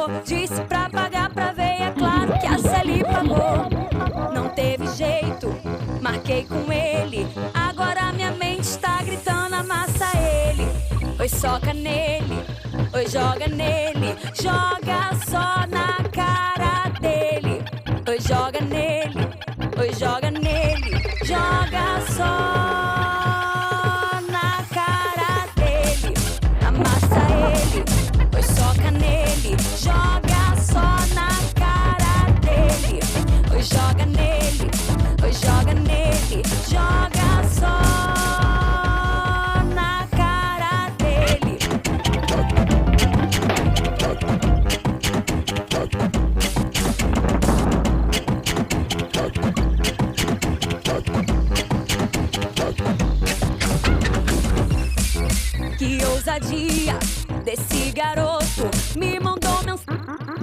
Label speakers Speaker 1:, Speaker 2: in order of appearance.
Speaker 1: pagou. Disse pra pagar pra ver, é claro que a Celi pagou. Não teve jeito, marquei com ele. Agora minha mente está gritando, amassa ele. Oi, soca nele, oi, joga nele. Joga só na cara dele. Oi, joga nele, oi, joga nele. Joga só na cara dele. Amassa ele, oi, soca nele. Joga só na cara dele. Oi, joga nele, oi, joga nele. Joga só na cara dele. Que ousadia desse garoto, me mandou mensagem.